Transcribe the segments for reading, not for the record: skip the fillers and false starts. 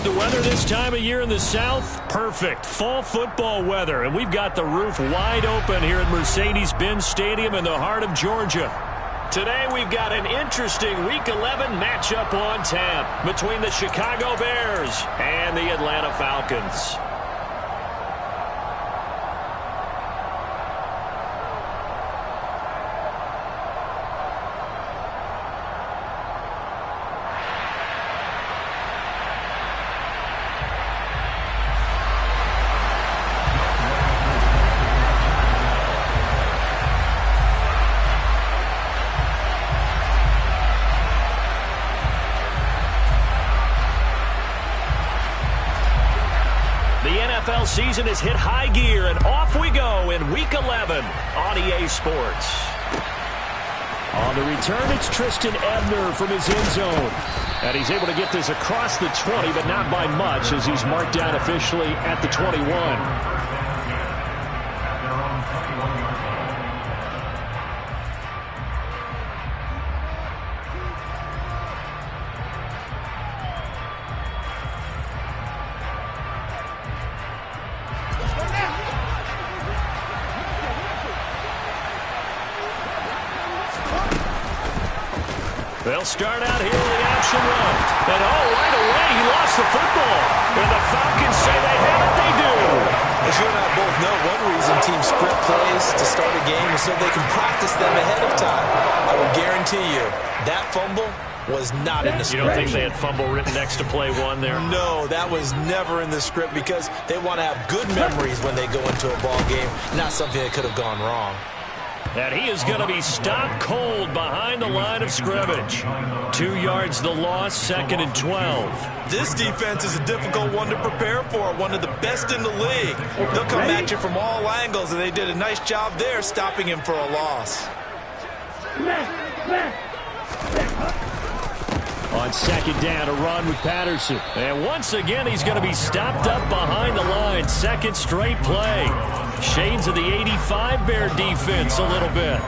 love the weather this time of year in the South? Perfect. Fall football weather. And we've got the roof wide open here at Mercedes-Benz Stadium in the heart of Georgia. Today we've got an interesting Week 11 matchup on tap between the Chicago Bears and the Atlanta Falcons. NFL season has hit high gear, and off we go in Week 11 on EA Sports. On the return, it's Tristan Ebner from his end zone. And he's able to get this across the 20, but not by much, as he's marked down officially at the 21. They'll start out here with the option left. And right away he lost the football. And the Falcons say they have it, they do. As you and I both know, one reason teams script plays to start a game is so they can practice them ahead of time. I will guarantee you, that fumble was not in the script. You don't think they had fumble written next to play one there? No, that was never in the script because they want to have good memories when they go into a ball game, not something that could have gone wrong. And he is going to be stopped cold behind the line of scrimmage. 2 yards the loss, 2nd and 12. This defense is a difficult one to prepare for, one of the best in the league. They'll come at you from all angles, and they did a nice job there stopping him for a loss. On 2nd down, a run with Patterson. And once again, he's going to be stopped up behind the line. 2nd straight play. Shades of the 85 Bear defense a little bit.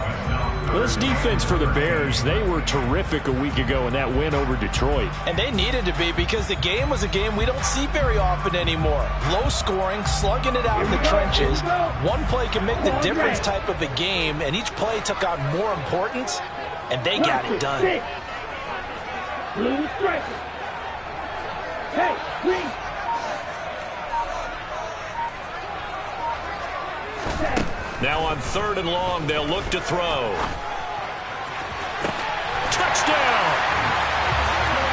This defense for the Bears, they were terrific a week ago in that win over Detroit. And they needed to be because the game was a game we don't see very often anymore. Low scoring, slugging it out in the trenches. One play can make the difference type of a game, and each play took on more importance, and they got it done. Blue striker. Hey, green. Now on 3rd and long, they'll look to throw. Touchdown!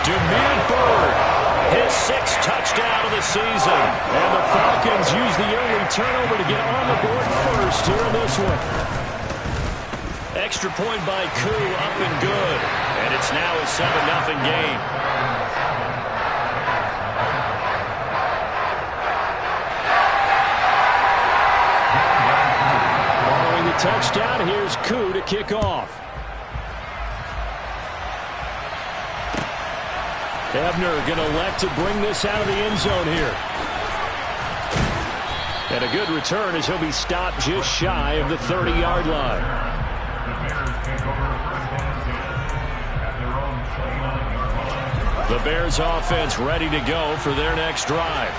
Damiere Byrd, his 6th touchdown of the season. And the Falcons use the early turnover to get on the board first here in this one. Extra point by Koo, up and good. And it's now a 7-0 game. Following the touchdown, here's Koo to kick off. Ebner going to elect to bring this out of the end zone here. And a good return as he'll be stopped just shy of the 30-yard line. The Bears offense ready to go for their next drive.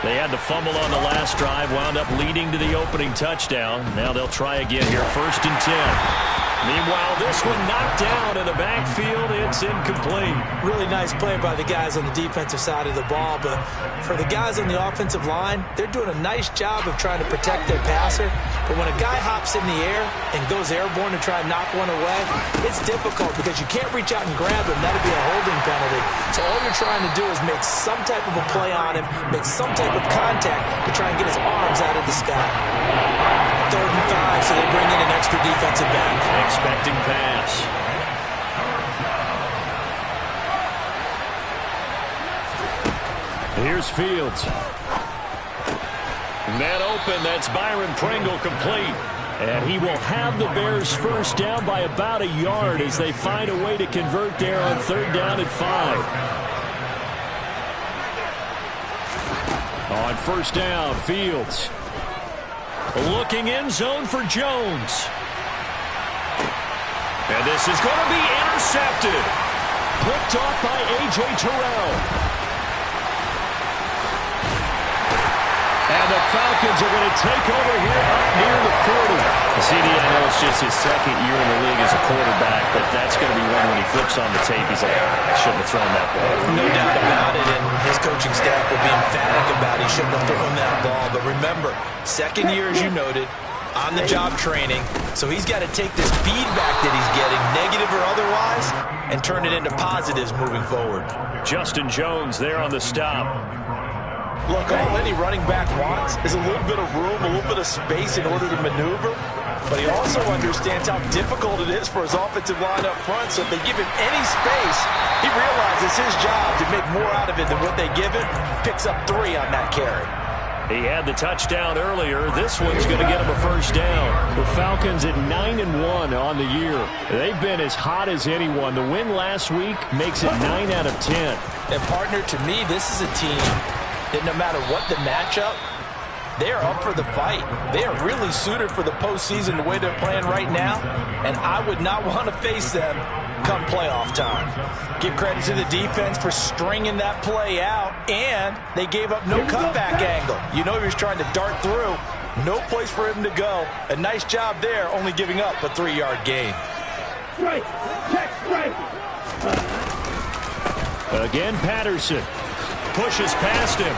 They had the fumble on the last drive, wound up leading to the opening touchdown. Now they'll try again here, 1st and 10. Meanwhile, this one knocked down in the backfield. It's incomplete. Really nice play by the guys on the defensive side of the ball, but for the guys on the offensive line, they're doing a nice job of trying to protect their passer. But when a guy hops in the air and goes airborne to try and knock one away, it's difficult because you can't reach out and grab him. That'd be a holding penalty. So all you're trying to do is make some type of a play on him, make some type of contact to try and get his arms out of the sky. 3rd and 5, so they bring in an extra defensive back. Expecting pass. Here's Fields. Man open, that's Byron Pringle complete. And he will have the Bears first down by about a yard as they find a way to convert there on 3rd down and 5. On 1st down, Fields. Looking end zone for Jones. And this is going to be intercepted. Picked off by A.J. Terrell. And the Falcons are going to take over here up near the 40. CD, I know it's just his second year in the league as a quarterback, but that's going to be one when he flips on the tape. He's like, I shouldn't have thrown that ball. No doubt about it, and his coaching staff will be emphatic about he shouldn't have thrown that ball. But remember, second year, as you noted, on-the-job training, so he's got to take this feedback that he's getting, negative or otherwise, and turn it into positives moving forward. Justin Jones there on the stop. Look, all any running back wants is a little bit of room, a little bit of space in order to maneuver, but he also understands how difficult it is for his offensive line up front, so if they give him any space, he realizes his job to make more out of it than what they give him, picks up 3 on that carry. He had the touchdown earlier. This one's going to get him a first down. The Falcons at 9-1 on the year. They've been as hot as anyone. The win last week makes it 9 out of 10. And partner, to me, this is a team that no matter what the matchup, they are up for the fight. They are really suited for the postseason the way they're playing right now, and I would not want to face them come playoff time. Give credit to the defense for stringing that play out, and they gave up no cutback angle. You know he was trying to dart through. No place for him to go. A nice job there, only giving up a 3-yard gain. Strike. Check strike. Again, Patterson pushes past him.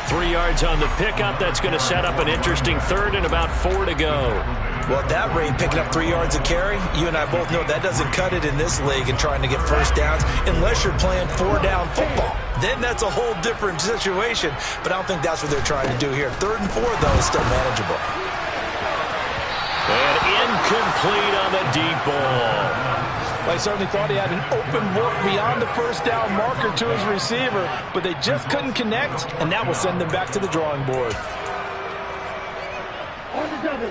3 yards on the pickup. That's going to set up an interesting third and about 4 to go. Well, at that rate, picking up 3 yards a carry, you and I both know that doesn't cut it in this league and trying to get first downs unless you're playing 4-down football. Then that's a whole different situation, but I don't think that's what they're trying to do here. 3rd and 4, though, is still manageable. And incomplete on the deep ball. I certainly thought he had an open look beyond the first down marker to his receiver, but they just couldn't connect, and that will send them back to the drawing board. On the double.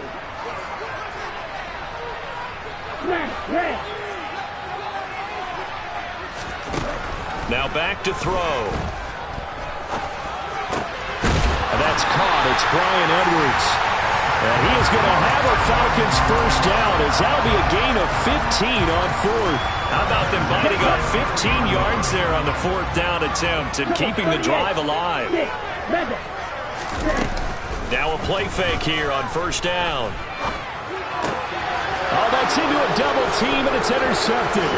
Smash, smash. Now back to throw. And that's caught. It's Brian Edwards. And he is going to have a Falcons first down as that'll be a gain of 15 on 4th. How about them biting off 15 yards there on the 4th down attempt and keeping the drive alive. Now a play fake here on first down. Oh, that's into a double team, and it's intercepted.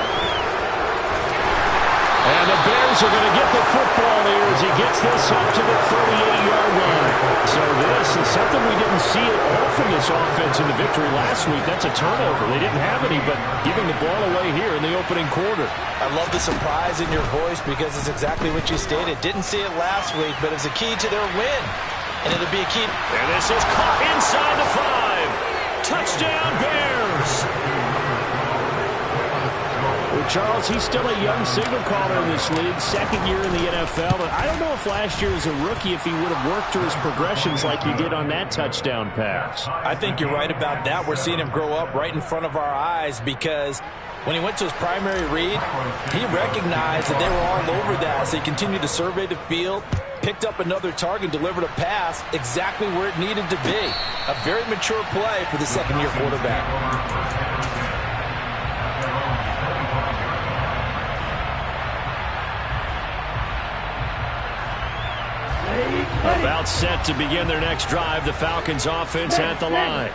And the Bears are going to get the football there as he gets this up to the 38-yard line. So this is something we didn't see at all from this offense in the victory last week. That's a turnover. They didn't have any, but giving the ball away here in the opening quarter. I love the surprise in your voice because it's exactly what you stated. Didn't see it last week, but it's a key to their win. And it'll be a key. And this is caught inside the 5. Touchdown, Bears. Well, Charles, he's still a young signal caller in this league, second year in the NFL. But I don't know if last year as a rookie, if he would have worked through his progressions like he did on that touchdown pass. I think you're right about that. We're seeing him grow up right in front of our eyes because when he went to his primary read, he recognized that they were all over that. So he continued to survey the field, picked up another target, delivered a pass exactly where it needed to be. A very mature play for the second-year quarterback. About set to begin their next drive, the Falcons offense at the line.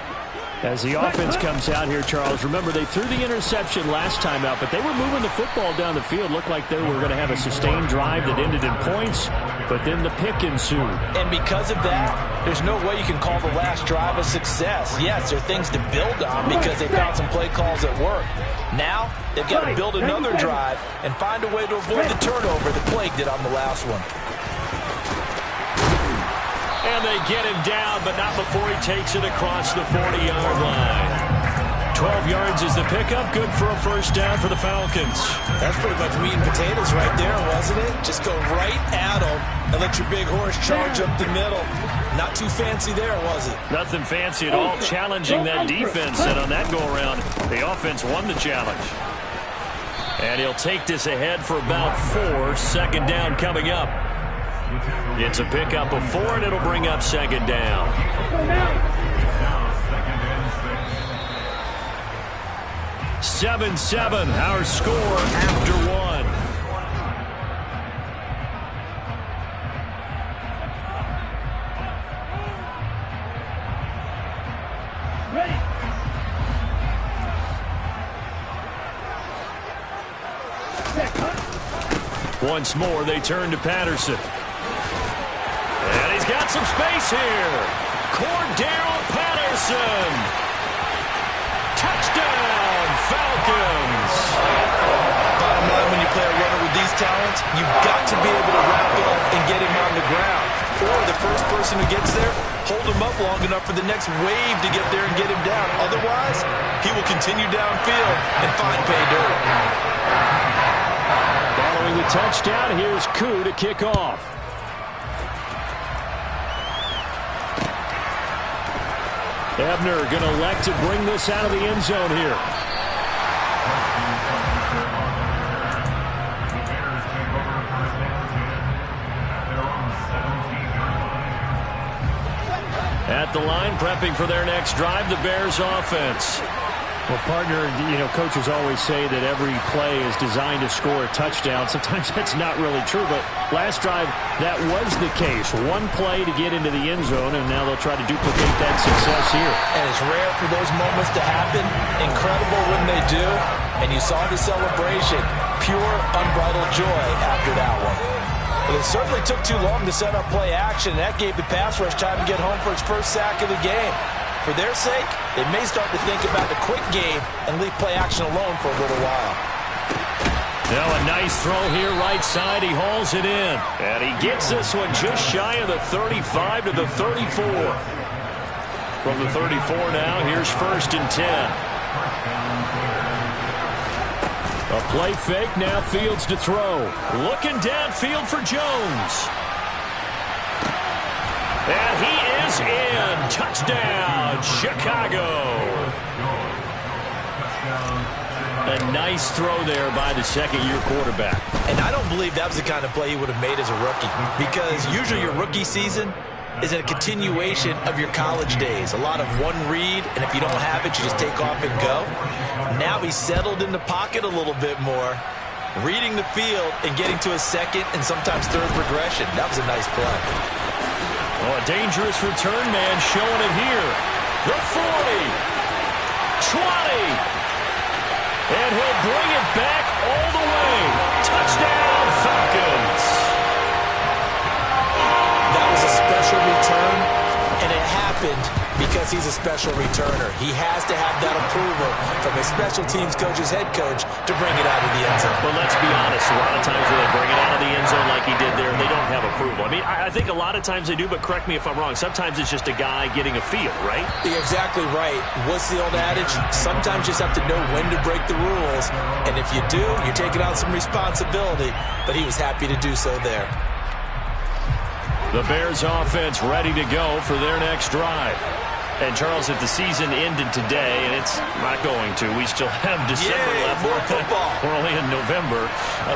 As the offense comes out here, Charles, remember they threw the interception last time out, but they were moving the football down the field. Looked like they were going to have a sustained drive that ended in points, but then the pick ensued. And because of that, there's no way you can call the last drive a success. Yes, there are things to build on because they found some play calls that work. Now, they've got to build another drive and find a way to avoid the turnover that plagued it on the last one. And they get him down, but not before he takes it across the 40-yard line. 12 yards is the pickup. Good for a first down for the Falcons. That's pretty much meat and potatoes right there, wasn't it? Just go right at them and let your big horse charge up the middle. Not too fancy there, was it? Nothing fancy at all. Challenging that defense, and on that go-around, the offense won the challenge. And he'll take this ahead for about 4. Second down coming up. It's a pickup of 4, and it'll bring up second down. 7-7, our score after 1. Once more, they turn to Patterson. And he's got some space here. Cordero Patterson. Touchdown, Falcons. Bottom line, when you play a runner with these talents, you've got to be able to wrap up and get him on the ground. Or the first person who gets there, hold him up long enough for the next wave to get there and get him down. Otherwise, he will continue downfield and find pay dirt. Following the touchdown, here's Koo to kick off. Ebner going to elect to bring this out of the end zone here. At the line, prepping for their next drive, the Bears offense. Well, partner, coaches always say that every play is designed to score a touchdown. Sometimes that's not really true, but last drive, that was the case. One play to get into the end zone, and now they'll try to duplicate that success here. And it's rare for those moments to happen. Incredible when they do. And you saw the celebration. Pure, unbridled joy after that one. But it certainly took too long to set up play action. That gave the pass rush time to get home for its first sack of the game. For their sake, they may start to think about the quick game and leave play action alone for a little while. Now a nice throw here, right side. He hauls it in. And he gets this one just shy of the 35 to the 34. From the 34 now, here's 1st and 10. A play fake, now Fields to throw. Looking downfield for Jones. And he is in. Touchdown, Chicago. A nice throw there by the second-year quarterback. And I don't believe that was the kind of play he would have made as a rookie. Because usually your rookie season is a continuation of your college days. A lot of one read, and if you don't have it, you just take off and go. Now he's settled in the pocket a little bit more, reading the field and getting to a second and sometimes third progression. That was a nice play. Oh, a dangerous return man showing it here. The 40, 20, and he'll bring it back all the way. Touchdown, Falcons. That was a special return, and it happened because he's a special returner. He has to have that approval from his special teams coach's head coach to bring it out of the end zone. But let's be honest, a lot of times when they bring it out of the end zone like he did there, they don't have approval. I mean, I think a lot of times they do, but correct me if I'm wrong. Sometimes it's just a guy getting a feel, right? You're exactly right. What's the old adage? Sometimes you just have to know when to break the rules, and if you do, you're taking on some responsibility, but he was happy to do so there. The Bears offense ready to go for their next drive. And, Charles, if the season ended today, and it's not going to, we still have December left. More football. We're only in November.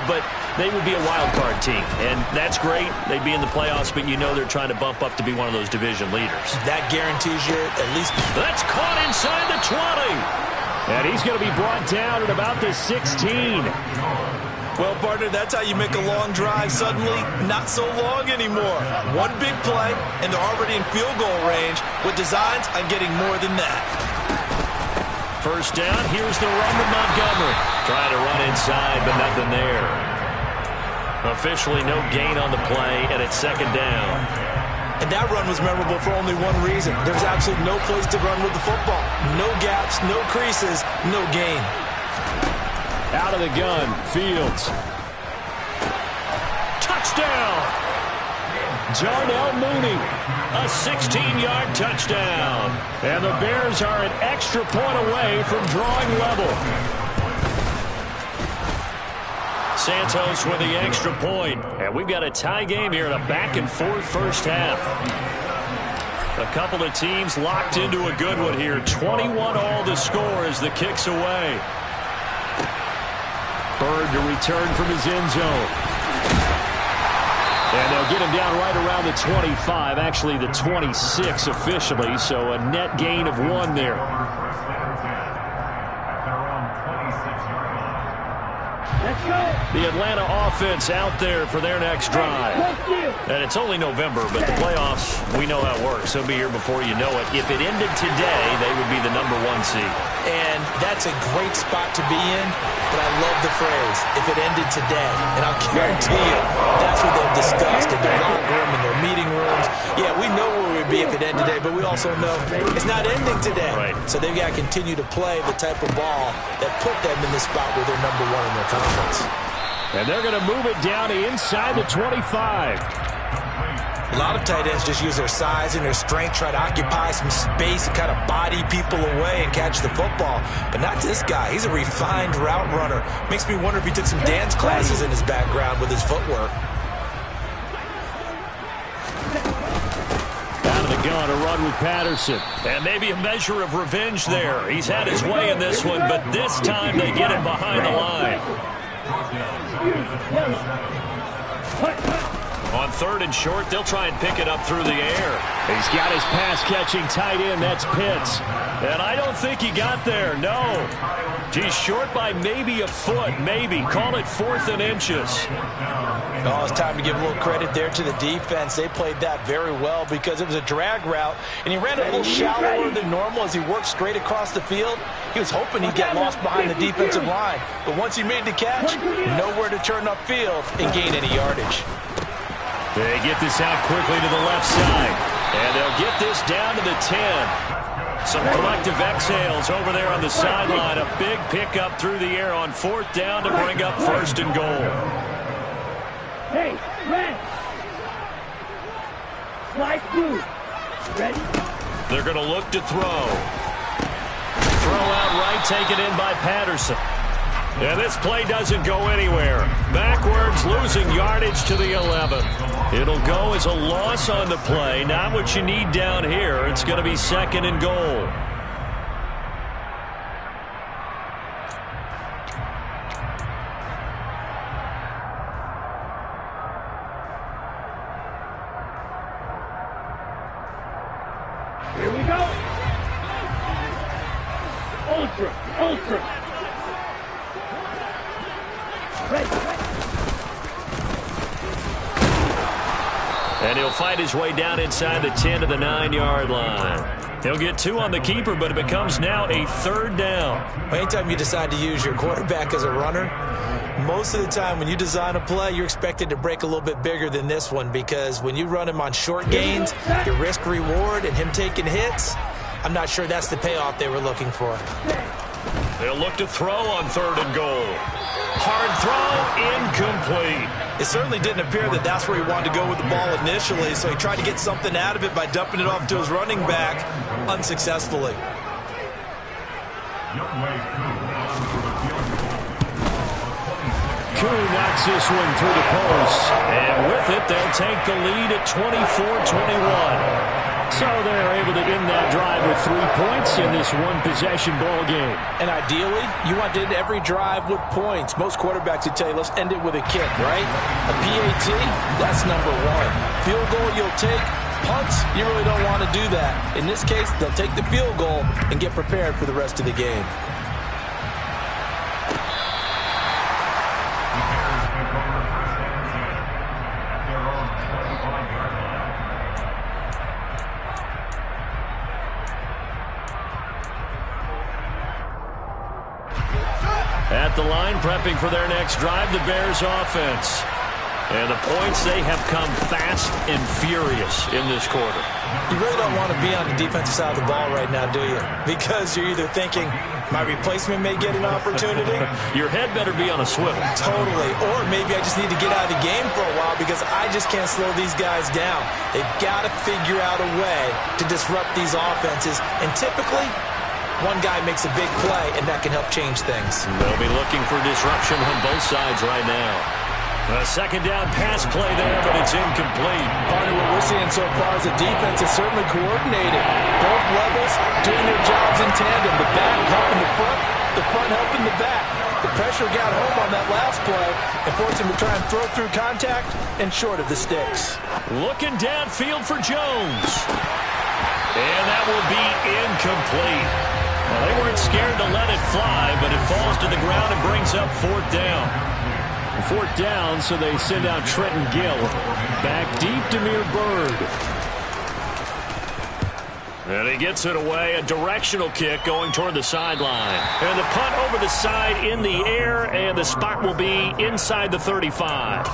But they would be a wild card team, and that's great. They'd be in the playoffs, but you know they're trying to bump up to be one of those division leaders. That guarantees you at least. That's caught inside the 20. And he's going to be brought down at about the 16. Well, partner, that's how you make a long drive suddenly not so long anymore. One big play, and they're already in field goal range with designs on getting more than that. First down, here's the run to Montgomery. Trying to run inside, but nothing there. Officially no gain on the play, and it's 2nd down. And that run was memorable for only one reason. There's absolutely no place to run with the football. No gaps, no creases, no gain. Out of the gun, Fields. Touchdown! Darnell Mooney, a 16-yard touchdown. And the Bears are an extra point away from drawing level. Santos with the extra point. And we've got a tie game here in a back-and-forth first half. A couple of teams locked into a good one here. 21-all the score as the kick's away. Bird to return from his end zone. And they'll get him down right around the 25, actually the 26 officially, so a net gain of 1 there. Let's go. The Atlanta offense out there for their next drive. And it's only November, but the playoffs, we know how it works. They'll be here before you know it. If it ended today, they would be the #1 seed. And that's a great spot to be in, but I love the phrase, if it ended today. And I'll guarantee you, that's what they've discussed in their locker room, in their meeting rooms. Yeah, we know where we'd be if it ended today, but we also know it's not ending today. Right. So they've got to continue to play the type of ball that put them in the spot where they're #1 in their conference. And they're going to move it down inside the 25. A lot of tight ends just use their size and their strength, try to occupy some space and kind of body people away and catch the football. But not this guy. He's a refined route runner. Makes me wonder if he took some dance classes in his background with his footwork. Out of the gun, a run with Patterson. And maybe a measure of revenge there. He's had his way in this one, but this time they get him behind the line. On 3rd and short, they'll try and pick it up through the air. He's got his pass-catching tight end. That's Pitts. And I don't think he got there, no. He's short by maybe a foot, maybe. Call it 4th and inches. Oh, it's time to give a little credit there to the defense. They played that very well because it was a drag route, and he ran it a little shallower than normal as he worked straight across the field. He was hoping he'd get lost behind the defensive line, but once he made the catch, nowhere to turn upfield and gain any yardage. They get this out quickly to the left side, and they'll get this down to the 10. Some collective exhales over there on the sideline. A big pickup through the air on 4th down to bring up 1st and goal. Hey, red. Slide through. Ready? They're going to look to throw. Throw out right, taken in by Patterson. And this play doesn't go anywhere. Backwards, losing yardage to the 11. It'll go as a loss on the play. Not what you need down here. It's going to be 2nd and goal. Here we go. Ultra, ultra. And he'll fight his way down inside the 10 to the 9-yard line. He'll get 2 on the keeper, but it becomes now a 3rd down. Anytime you decide to use your quarterback as a runner, most of the time when you design a play, you're expected to break a little bit bigger than this one because when you run him on short gains, your risk-reward and him taking hits, I'm not sure that's the payoff they were looking for. They'll look to throw on 3rd and goal. Hard throw, incomplete. It certainly didn't appear that that's where he wanted to go with the ball initially, so he tried to get something out of it by dumping it off to his running back unsuccessfully. Koo knocks this one through the post. And with it, they'll take the lead at 24-21. So they're able to end that drive with 3 points in this one-possession ball game. And ideally, you want to end every drive with points. Most quarterbacks would tell you, let's end it with a kick, right? A PAT, that's #1. Field goal you'll take. Punts, you really don't want to do that. In this case, they'll take the field goal and get prepared for the rest of the game. At the line, prepping for their next drive, the Bears offense. And the points, they have come fast and furious in this quarter. You really don't want to be on the defensive side of the ball right now, do you? Because you're either thinking, my replacement may get an opportunity. Your head better be on a swivel. Totally. Or maybe I just need to get out of the game for a while because I just can't slow these guys down. They've got to figure out a way to disrupt these offenses. And typically, one guy makes a big play, and that can help change things. They'll be looking for disruption on both sides right now. A 2nd down pass play there, but it's incomplete. Part of what we're seeing so far is the defense is certainly coordinated. Both levels doing their jobs in tandem. The back helping the front helping the back. The pressure got home on that last play and forced him to try and throw through contact and short of the sticks. Looking downfield for Jones. And that will be incomplete. Well, they weren't scared to let it fly, but it falls to the ground and brings up fourth down. Fourth down, so they send out Trenton Gill. Back deep, Demir Bird. And he gets it away. A directional kick going toward the sideline. And the punt over the side in the air, and the spot will be inside the 35.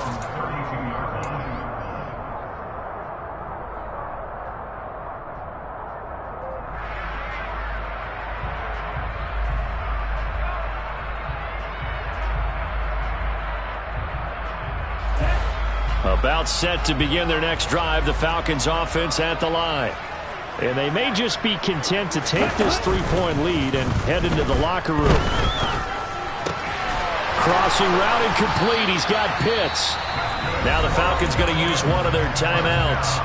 About set to begin their next drive, the Falcons offense at the line. And they may just be content to take this three-point lead and head into the locker room. Crossing route incomplete. He's got Pitts. Now the Falcons going to use one of their timeouts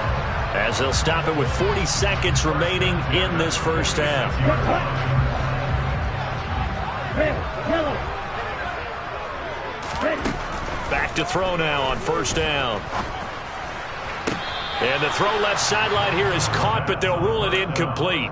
as they'll stop it with 40 seconds remaining in this first half. Back to throw now on first down. And the throw left sideline here is caught, but they'll rule it incomplete.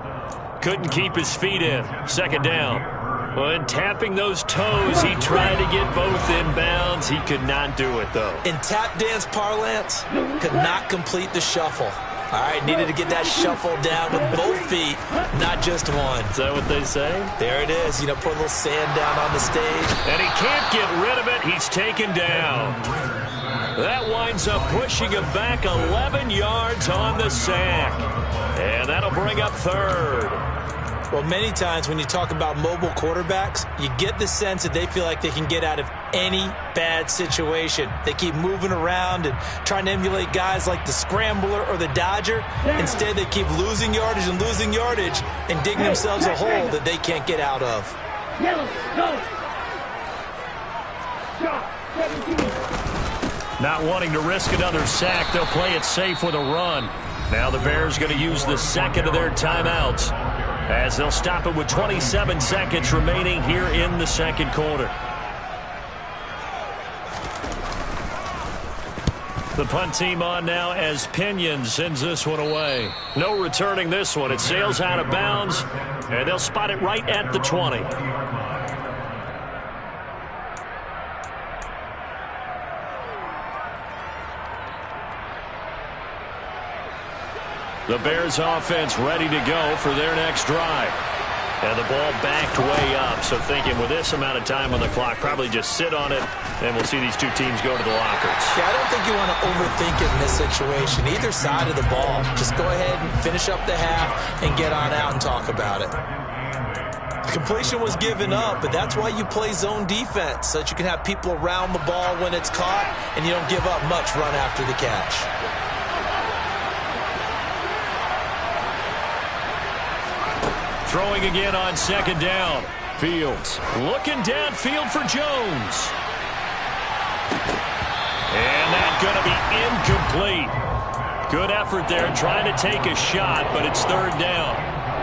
Couldn't keep his feet in. Second down. Well, in tapping those toes, he tried to get both in bounds. He could not do it, though. In tap dance parlance, could not complete the shuffle. All right, needed to get that shuffle down with both feet, not just one. Is that what they say? There it is. You know, put a little sand down on the stage. And he can't get rid of it. He's taken down. That winds up pushing him back 11 yards on the sack. And that'll bring up third. Well, many times when you talk about mobile quarterbacks, you get the sense that they feel like they can get out of any bad situation. They keep moving around and trying to emulate guys like the Scrambler or the Dodger. Instead, they keep losing yardage and digging themselves a hole that they can't get out of. Not wanting to risk another sack, they'll play it safe with a run. Now the Bears going to use the second of their timeouts as they'll stop it with 27 seconds remaining here in the second quarter. The punt team on now as Pinion sends this one away. No returning this one. It sails out of bounds, and they'll spot it right at the 20. The Bears offense ready to go for their next drive. And the ball backed way up, so thinking with this amount of time on the clock, probably just sit on it, and we'll see these two teams go to the lockers. Yeah, I don't think you want to overthink it in this situation. Either side of the ball. Just go ahead and finish up the half and get on out and talk about it. The completion was given up, but that's why you play zone defense, so that you can have people around the ball when it's caught, and you don't give up much run after the catch. Throwing again on second down. Fields looking downfield for Jones. And that's going to be incomplete. Good effort there trying to take a shot, but it's third down.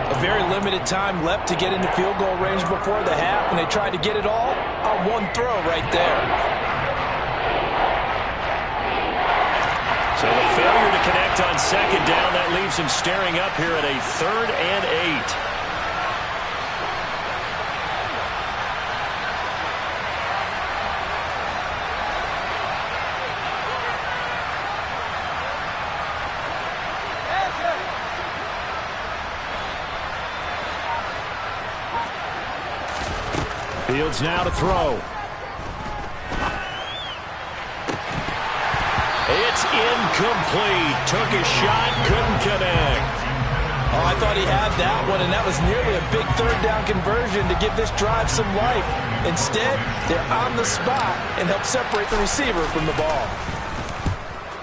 A very limited time left to get into field goal range before the half, and they tried to get it all on one throw right there. So the failure to connect on second down, that leaves him staring up here at a 3rd and 8. Fields now to throw. It's incomplete. Took a shot, couldn't connect. Oh, I thought he had that one, and that was nearly a big third down conversion to give this drive some life. Instead, they're on the spot and help separate the receiver from the ball.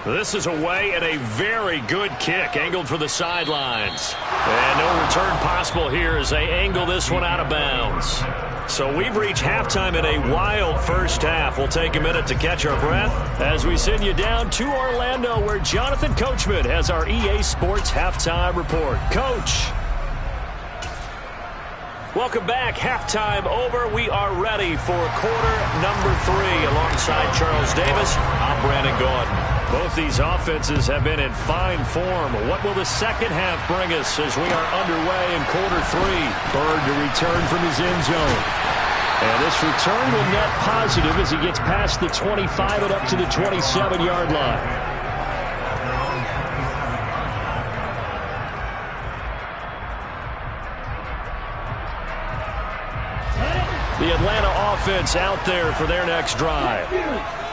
This is away and a very good kick, angled for the sidelines. And no return possible here as they angle this one out of bounds. So we've reached halftime in a wild first half. We'll take a minute to catch our breath as we send you down to Orlando, where Jonathan Coachman has our EA Sports Halftime Report. Coach. Welcome back. Halftime over. We are ready for quarter number 3. Alongside Charles Davis, I'm Brandon Gordon. Both these offenses have been in fine form. What will the second half bring us as we are underway in quarter 3? Bird to return from his end zone. And this return will net positive as he gets past the 25 and up to the 27-yard line. The Atlanta offense out there for their next drive.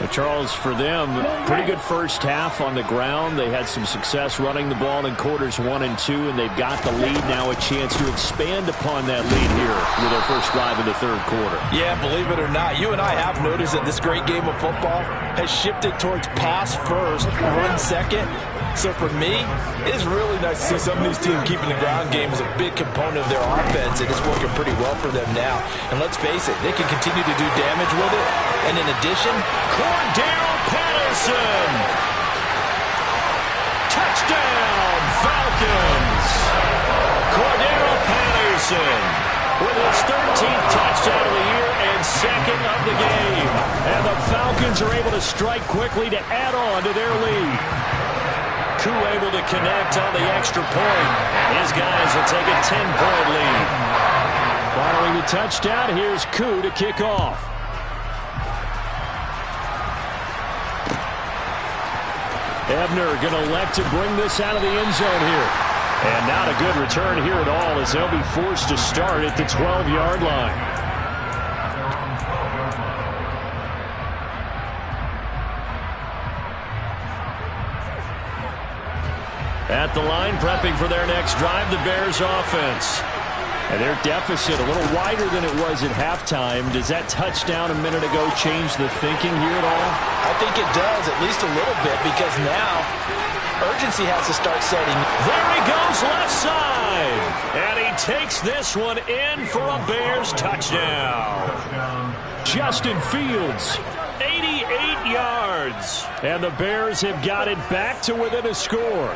But Charles, for them, pretty good first half on the ground. They had some success running the ball in quarters 1 and 2, and they've got the lead now, a chance to expand upon that lead here with their first drive in the third quarter. Yeah, believe it or not, you and I have noticed that this great game of football has shifted towards pass first, run second. So for me, it is really nice to see some of these teams keeping the ground game as a big component of their offense, and it's working pretty well for them now. And let's face it, they can continue to do damage with it. And in addition, Cordell Patterson. Touchdown, Falcons. Cordell Patterson with his 13th touchdown of the year and second of the game. And the Falcons are able to strike quickly to add on to their lead. Koo able to connect on the extra point. His guys will take a 10-point lead. Following the touchdown, here's Koo to kick off. Ebner going to elect to bring this out of the end zone here. And not a good return here at all as they'll be forced to start at the 12-yard line. At the line, prepping for their next drive, the Bears offense. And their deficit a little wider than it was at halftime. Does that touchdown a minute ago change the thinking here at all? I think it does, at least a little bit, because now urgency has to start setting. There he goes left side. And he takes this one in for a Bears touchdown. Justin Fields, 88 yards. And the Bears have got it back to within a score.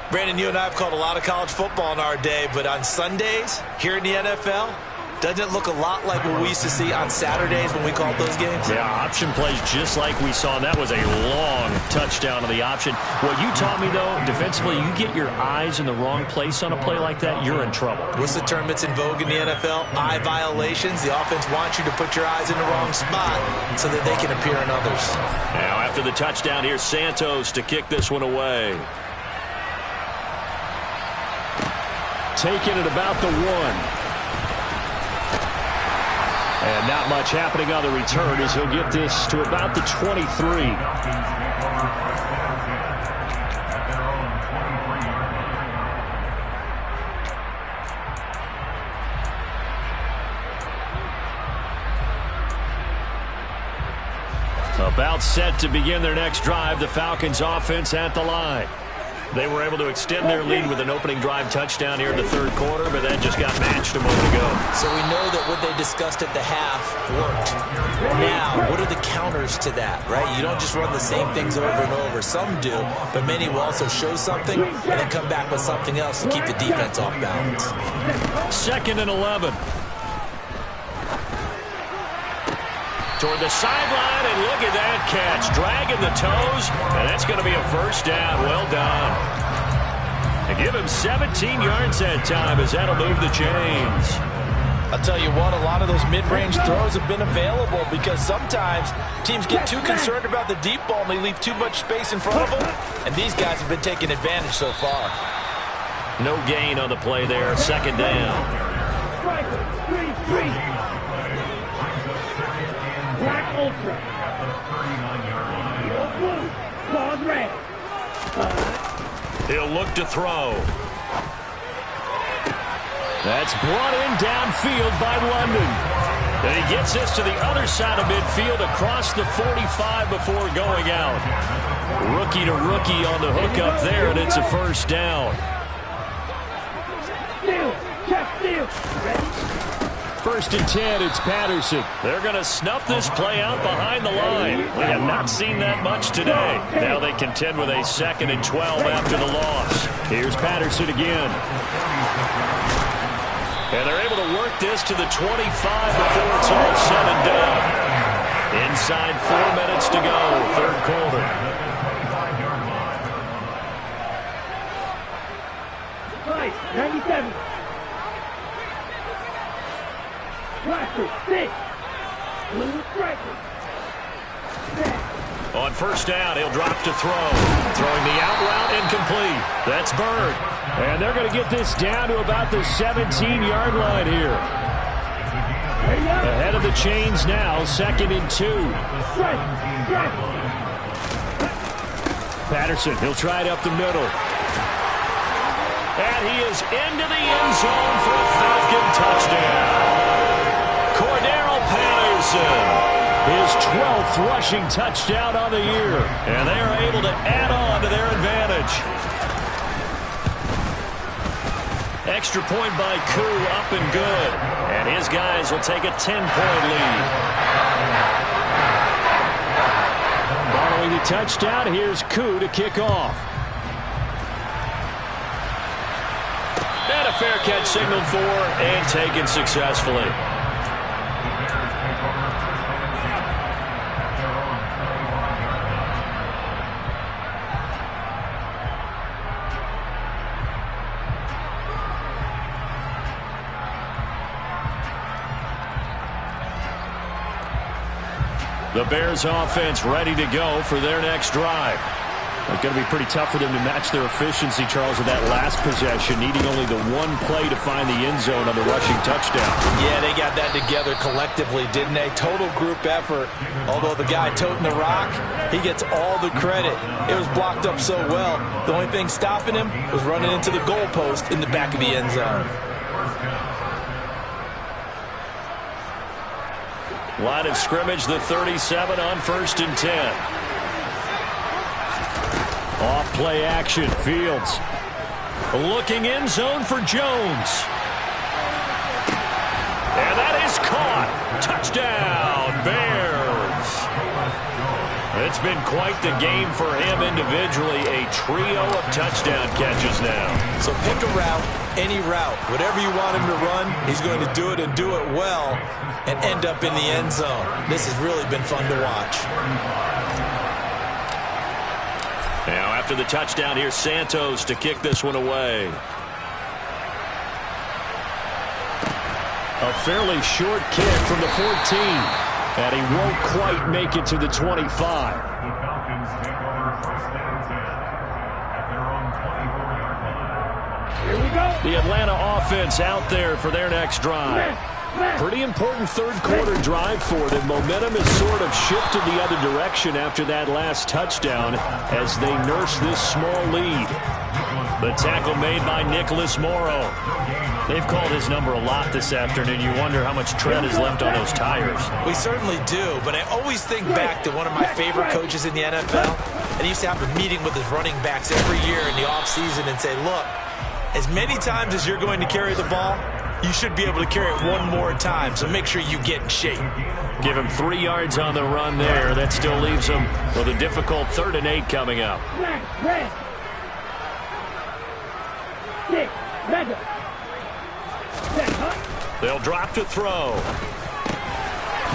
Brandon, you and I have called a lot of college football in our day, but on Sundays here in the NFL, doesn't it look a lot like what we used to see on Saturdays when we called those games? Yeah, option plays just like we saw. That was a long touchdown on the option. What you taught me, though, defensively, you get your eyes in the wrong place on a play like that, you're in trouble. What's the term that's in vogue in the NFL? Eye violations. The offense wants you to put your eyes in the wrong spot so that they can appear on others. Now after the touchdown, here's Santos to kick this one away. Taking it about the 1. And not much happening on the return as he'll get this to about the 23. About set to begin their next drive, the Falcons offense at the line. They were able to extend their lead with an opening drive touchdown here in the third quarter, but that just got matched a moment ago. So we know that what they discussed at the half worked. Now, what are the counters to that, right? You don't just run the same things over and over. Some do, but many will also show something and then come back with something else to keep the defense off balance. 2nd and 11. Toward the sideline, and look at that catch. Dragging the toes, and that's going to be a first down. Well done. And give him 17 yards that time as that'll move the chains. I'll tell you what, a lot of those mid-range throws have been available because sometimes teams get too concerned about the deep ball and they leave too much space in front of them, and these guys have been taking advantage so far. No gain on the play there. 2nd down. Black Ultra. Yellow blue. Claws red. He'll look to throw. That's brought in downfield by London. And he gets this to the other side of midfield across the 45 before going out. Rookie to rookie on the hook up there, and it's a first down. Steal. Check steal. Ready? 1st and 10, it's Patterson. They're going to snuff this play out behind the line. We have not seen that much today. Now they contend with a 2nd and 12 after the loss. Here's Patterson again. And they're able to work this to the 25 before it's all said and done. Inside 4 minutes to go, third quarter. Nice. 97. Blacker, 6. Blue striker. On first down, he'll drop to throw. Throwing the out route, incomplete. That's Bird. And they're going to get this down to about the 17-yard line here. Ahead of the chains now, 2nd and 2. Patterson, he'll try it up the middle. And he is into the end zone for a Falcon touchdown. Cordero Patterson. His 12th rushing touchdown on the year. And they are able to add on to their advantage. Extra point by Koo, up and good. And his guys will take a 10-point lead. Following the touchdown, here's Koo to kick off. And a fair catch signaled for and taken successfully. The Bears offense ready to go for their next drive. It's going to be pretty tough for them to match their efficiency, Charles, with that last possession, needing only the one play to find the end zone on the rushing touchdown. Yeah, they got that together collectively, didn't they? Total group effort. Although the guy toting the rock, he gets all the credit. It was blocked up so well. The only thing stopping him was running into the goalpost in the back of the end zone. Line of scrimmage, the 37 on 1st and 10. Off play action, Fields. Looking end zone for Jones. And that is caught. Touchdown, Bears. It's been quite the game for him individually. A trio of touchdown catches now. So pick a route, any route. Whatever you want him to run, he's going to do it and do it well and end up in the end zone. This has really been fun to watch. Now after the touchdown, here's Santos to kick this one away. A fairly short kick from the 14. And he won't quite make it to the 25. Here we go. The Atlanta offense out there for their next drive. Pretty important third-quarter drive for them. Momentum has sort of shifted the other direction after that last touchdown as they nurse this small lead. The tackle made by Nicholas Morrow. They've called his number a lot this afternoon. You wonder how much tread is left on those tires. We certainly do, but I always think back to one of my favorite coaches in the NFL. And he used to have a meeting with his running backs every year in the offseason and say, look, as many times as you're going to carry the ball, you should be able to carry it one more time, so make sure you get in shape. Give him 3 yards on the run there. That still leaves him with a difficult 3rd and 8 coming up. Black, red. 6, mega. They'll drop to throw.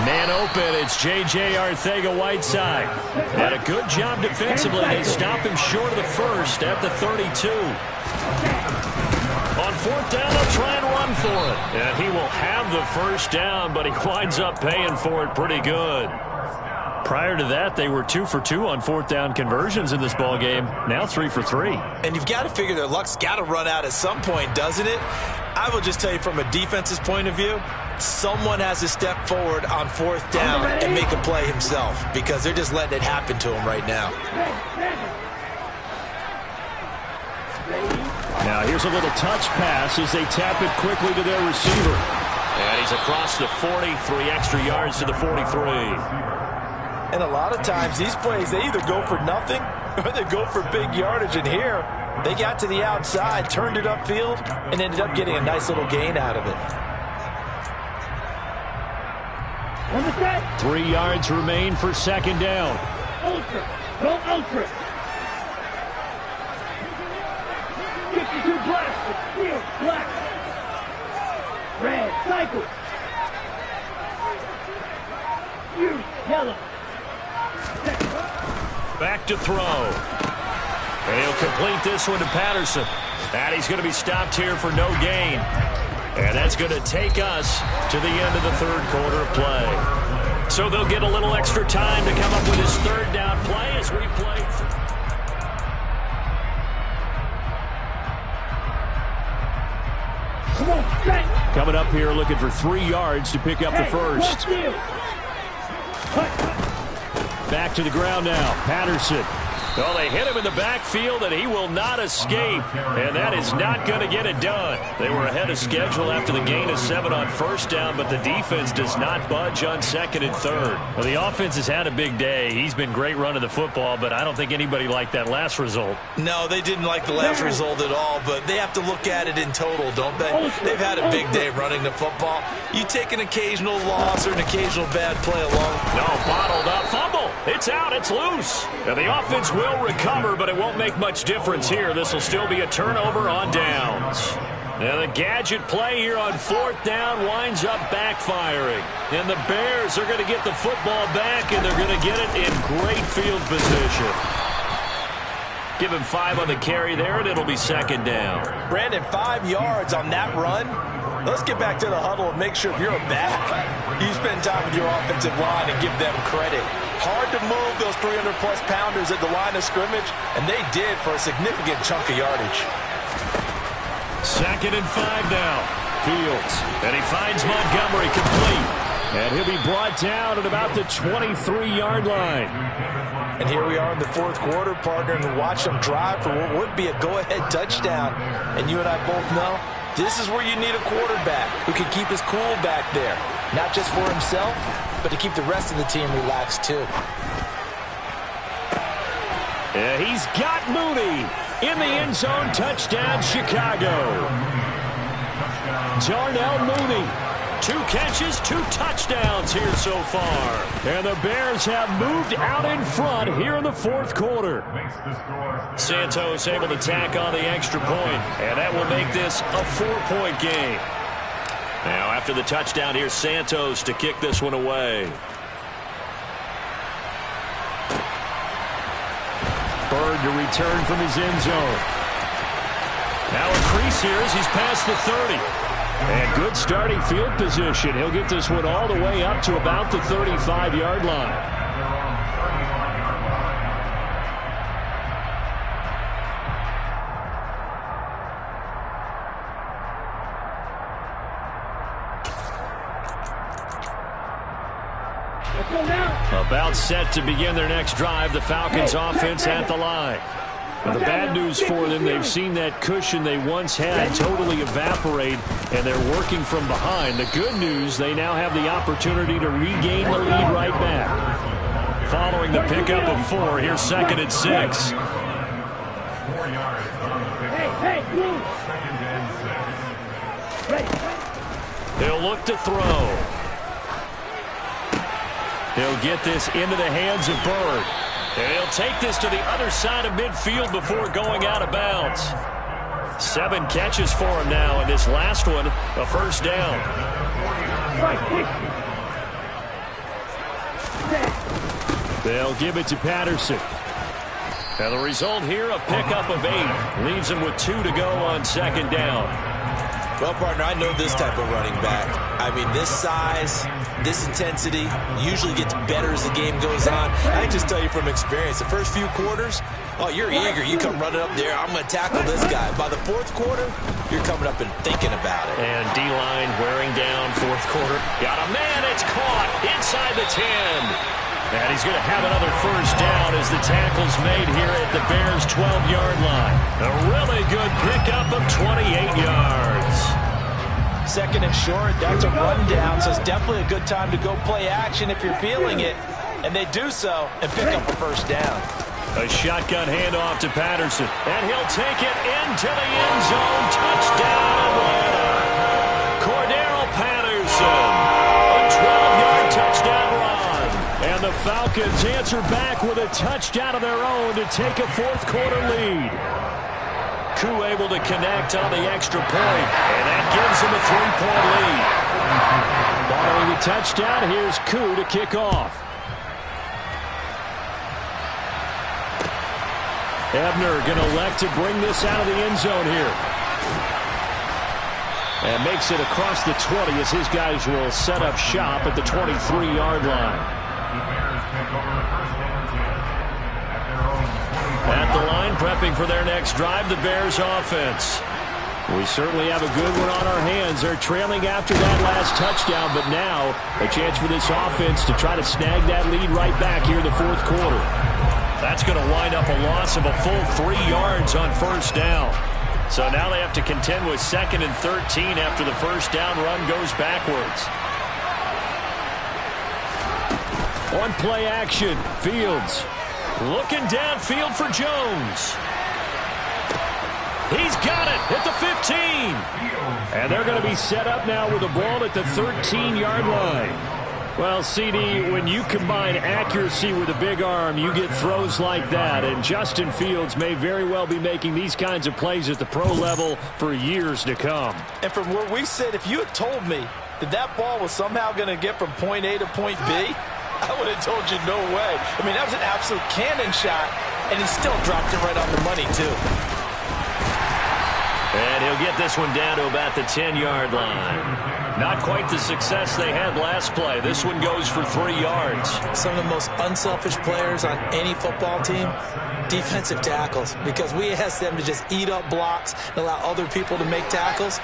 Man open, it's J.J. Arcega-Whiteside. And a good job defensively. They stop him short of the first at the 32. On 4th down, they'll try and run for it. And he will have the first down, but he winds up paying for it pretty good. Prior to that, they were 2 for 2 on 4th down conversions in this ball game. Now 3 for 3. And you've got to figure their luck's got to run out at some point, doesn't it? I will just tell you from a defense's point of view, someone has to step forward on 4th down and make a play himself because they're just letting it happen to him right now. Now here's a little touch pass as they tap it quickly to their receiver. And he's across the 40, 3 extra yards to the 43. And a lot of times these plays, they either go for nothing or they go for big yardage. And here, they got to the outside, turned it upfield, and ended up getting a nice little gain out of it. 3 yards remain for 2nd down. Ultra. Go ultra. 52 black. Steel black. Red cycle. Use yellow. Back to throw. And he'll complete this one to Patterson. And he's going to be stopped here for no gain. And that's going to take us to the end of the third quarter of play. So they'll get a little extra time to come up with his third down play as we play. Coming up here looking for 3 yards to pick up the first. Back to the ground now. Patterson. Well, they hit him in the backfield, and he will not escape. And that is not going to get it done. They were ahead of schedule after the gain of 7 on first down, but the defense does not budge on second and third. Well, the offense has had a big day. He's been great running the football, but I don't think anybody liked that last result. No, they didn't like the last result at all, but they have to look at it in total, don't they? They've had a big day running the football. You take an occasional loss or an occasional bad play along. No, bottled up. Fumble. It's out. It's loose. And the offense will recover, but it won't make much difference here. This will still be a turnover on downs. And the gadget play here on fourth down winds up backfiring. And the Bears are going to get the football back, and they're going to get it in great field position. Give him 5 on the carry there, and it'll be second down. Brandon, 5 yards on that run. Let's get back to the huddle and make sure you're back. You spend time with your offensive line and give them credit. Hard to move those 300-plus pounders at the line of scrimmage, and they did for a significant chunk of yardage. Second and 5 now. Fields, and he finds Montgomery complete. And he'll be brought down at about the 23-yard line. And here we are in the fourth quarter, partner, and watch them drive for what would be a go-ahead touchdown. And you and I both know this is where you need a quarterback who can keep his cool back there. Not just for himself, but to keep the rest of the team relaxed too. Yeah, he's got Mooney in the end zone. Touchdown, Chicago. Darnell Mooney. 2 catches, 2 touchdowns here so far. And the Bears have moved out in front here in the fourth quarter. Santos able to tack on the extra point, and that will make this a 4-point game. Now after the touchdown, here's Santos to kick this one away. Bird to return from his end zone. Now a crease here as he's past the 30. And good starting field position. He'll get this one all the way up to about the 35-yard line. About set to begin their next drive. The Falcons offense at the line. Well, the bad news for them, they've seen that cushion they once had totally evaporate, and they're working from behind. The good news, they now have the opportunity to regain the lead right back. Following the pickup of 4, here's second and 6. He'll look to throw. He'll get this into the hands of Bird. And he'll take this to the other side of midfield before going out of bounds. 7 catches for him now, and this last one, a first down. They'll give it to Patterson. And the result here, a pickup of 8. Leaves him with 2 to go on second down. Well, partner, I know this type of running back. I mean, this size, this intensity usually gets better as the game goes on. I can just tell you from experience, the first few quarters, oh, you're eager. You come running up there, I'm going to tackle this guy. By the fourth quarter, you're coming up and thinking about it. And D-line wearing down fourth quarter. Got a man, it's caught inside the 10. And he's going to have another first down as the tackle's made here at the Bears' 12-yard line. A really good pickup of 28 yards. Second and short, that's a rundown, so it's definitely a good time to go play action if you're feeling it. And they do so and pick up a first down. A shotgun handoff to Patterson. And he'll take it into the end zone. Touchdown, Atlanta. Cordero Patterson. A 12-yard touchdown run. And the Falcons answer back with a touchdown of their own to take a fourth quarter lead. Koo able to connect on the extra point, and that gives him a 3-point lead. Following the touchdown, here's Koo to kick off. Ebner going to elect to bring this out of the end zone here. And makes it across the 20 as his guys will set up shop at the 23-yard line. At the line, prepping for their next drive, the Bears offense. We certainly have a good one on our hands. They're trailing after that last touchdown, but now a chance for this offense to try to snag that lead right back here in the fourth quarter. That's going to wind up a loss of a full 3 yards on first down. So now they have to contend with 2nd and 13 after the first down run goes backwards. On play action, Fields looking downfield for Jones. He's got it at the 15. And they're going to be set up now with the ball at the 13-yard line. Well, CD, when you combine accuracy with a big arm, you get throws like that. And Justin Fields may very well be making these kinds of plays at the pro level for years to come. And from where we sit, if you had told me that ball was somehow going to get from point A to point B, I would have told you no way. I mean, that was an absolute cannon shot, and he still dropped it right on the money, too. And he'll get this one down to about the 10-yard line. Not quite the success they had last play. This one goes for 3 yards. Some of the most unselfish players on any football team, defensive tackles, because we ask them to just eat up blocks and allow other people to make tackles.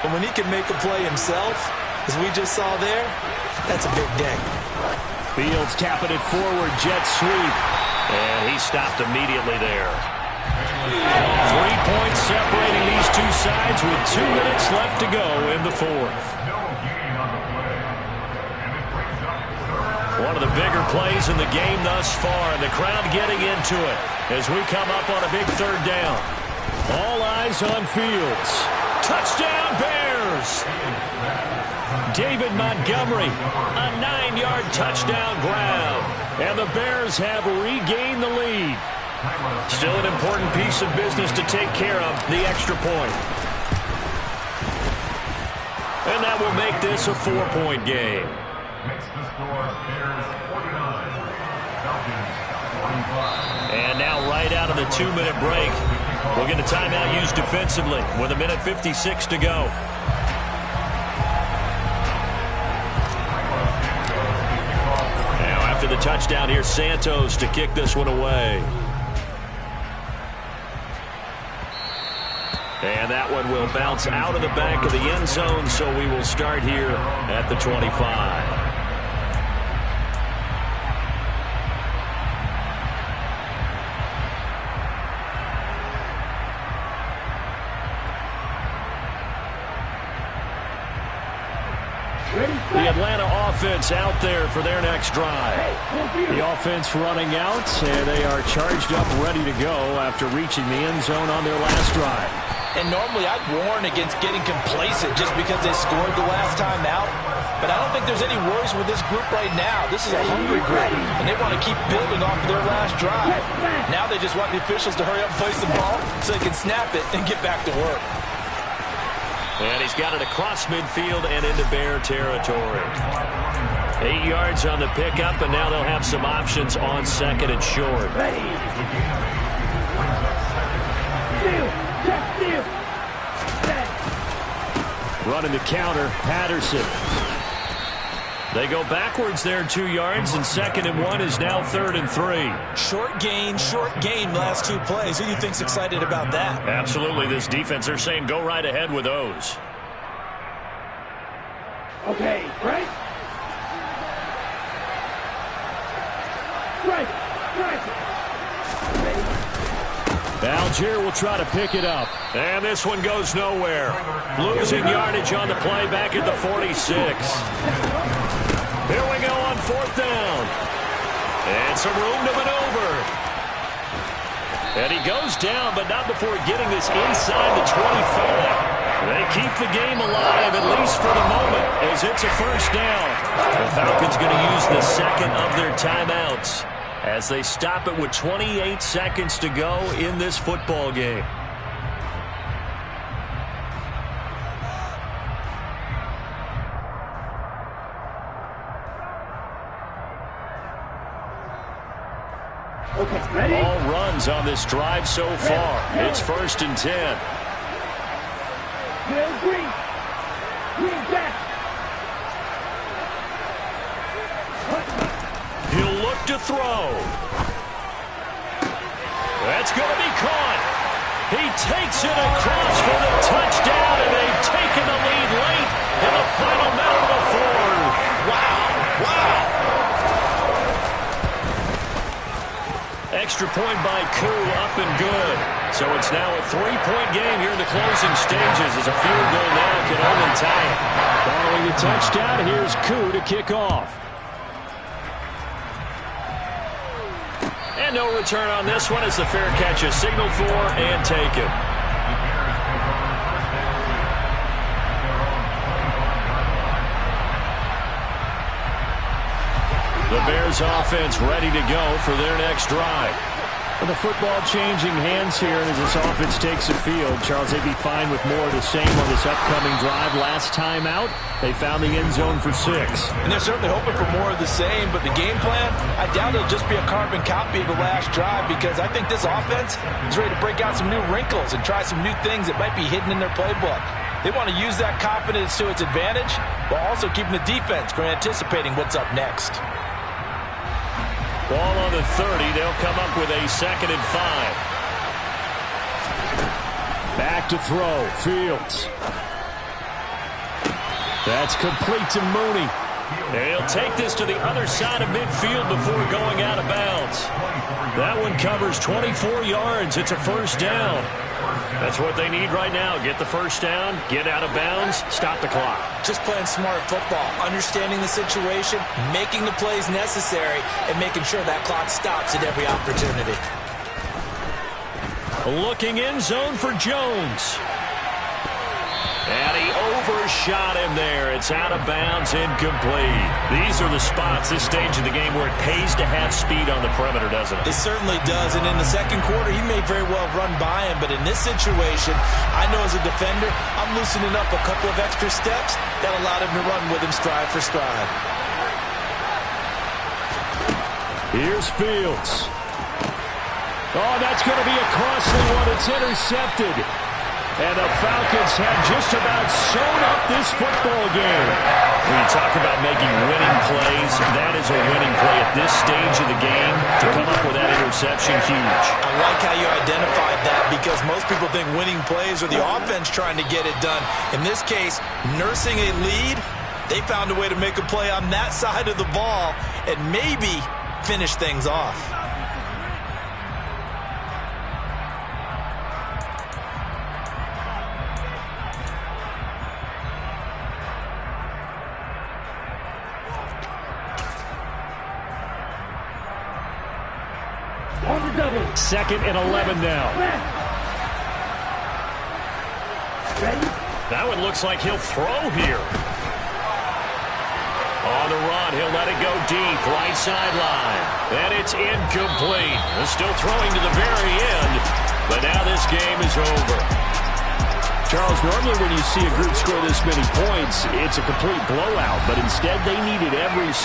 And when he can make a play himself, as we just saw there, that's a big day. Fields tapping it forward, jet sweep. And he stopped immediately there. 3 points separating these two sides with 2 minutes left to go in the fourth. One of the bigger plays in the game thus far, and the crowd getting into it as we come up on a big third down. All eyes on Fields. Touchdown, Bears! David Montgomery, a 9-yard touchdown grab. And the Bears have regained the lead. Still an important piece of business to take care of, the extra point. And that will make this a 4-point game. And now right out of the 2-minute break, we'll get a timeout used defensively with 1:56 to go. Now after the touchdown, here's Santos to kick this one away. And that one will bounce out of the back of the end zone, so we will start here at the 25. The Atlanta offense out there for their next drive. The offense running out, and they are charged up, ready to go after reaching the end zone on their last drive. And normally I'd warn against getting complacent just because they scored the last time out. But I don't think there's any worries with this group right now. This is a hungry group, and they want to keep building off of their last drive. Now they just want the officials to hurry up and place the ball so they can snap it and get back to work. And he's got it across midfield and into Bear territory. 8 yards on the pickup, and now they'll have some options on 2nd and short. Running the counter, Patterson. They go backwards there 2 yards, and 2nd and 1 is now 3rd and 3. Short gain, last 2 plays. Who do you think's excited about that? Absolutely, this defense, they're saying go right ahead with those. Okay, right? Algier will try to pick it up. And this one goes nowhere. Losing yardage on the play back at the 46. Here we go on 4th down. And some room to maneuver. And he goes down, but not before getting this inside the 25. They keep the game alive, at least for the moment, as it's a first down. The Falcons going to use the 2nd of their timeouts as they stop it with 28 seconds to go in this football game. Okay, ready? All runs on this drive so far. It's 1st and 10. Bill Green. to throw. That's going to be caught. He takes it across for the touchdown, and they've taken the lead late in the final minute of the fourth. Wow. Wow. Extra point by Koo, up and good. So it's now a 3-point game here in the closing stages as a field goal now can only tie it. Following the touchdown, here's Koo to kick off. And no return on this one as the fair catch is signaled for and taken. The Bears offense ready to go for their next drive. With the football changing hands here, and as this offense takes the field, Charles, they'd be fine with more of the same on this upcoming drive. Last time out, they found the end zone for 6. And they're certainly hoping for more of the same, but the game plan, I doubt it'll just be a carbon copy of the last drive, because I think this offense is ready to break out some new wrinkles and try some new things that might be hidden in their playbook. They want to use that confidence to its advantage while also keeping the defense from anticipating what's up next. Ball on the 30. They'll come up with a 2nd and 5. Back to throw. Fields. That's complete to Mooney. They'll take this to the other side of midfield before going out of bounds. That one covers 24 yards. It's a first down. That's what they need right now. Get the first down, get out of bounds, stop the clock. Just playing smart football, understanding the situation, making the plays necessary, and making sure that clock stops at every opportunity. Looking in zone for Jones. And he overshot him there. It's out of bounds, incomplete. These are the spots, this stage of the game, where it pays to have speed on the perimeter, doesn't it? It certainly does, and in the second quarter, he may very well run by him, but in this situation, I know as a defender, I'm loosening up a couple of extra steps that allowed him to run with him stride for stride. Here's Fields. Oh, that's going to be a costly one. It's intercepted. And the Falcons have just about sewn up this football game. When you talk about making winning plays, that is a winning play at this stage of the game. To come up with that interception, huge. I like how you identified that, because most people think winning plays are the offense trying to get it done. In this case, nursing a lead, they found a way to make a play on that side of the ball and maybe finish things off. On the double. 2nd and 11 now. Ready? That one looks like he'll throw here. On the run, he'll let it go deep, right sideline. And it's incomplete. They're still throwing to the very end, but now this game is over. Charles, normally when you see a group score this many points, it's a complete blowout, but instead they needed every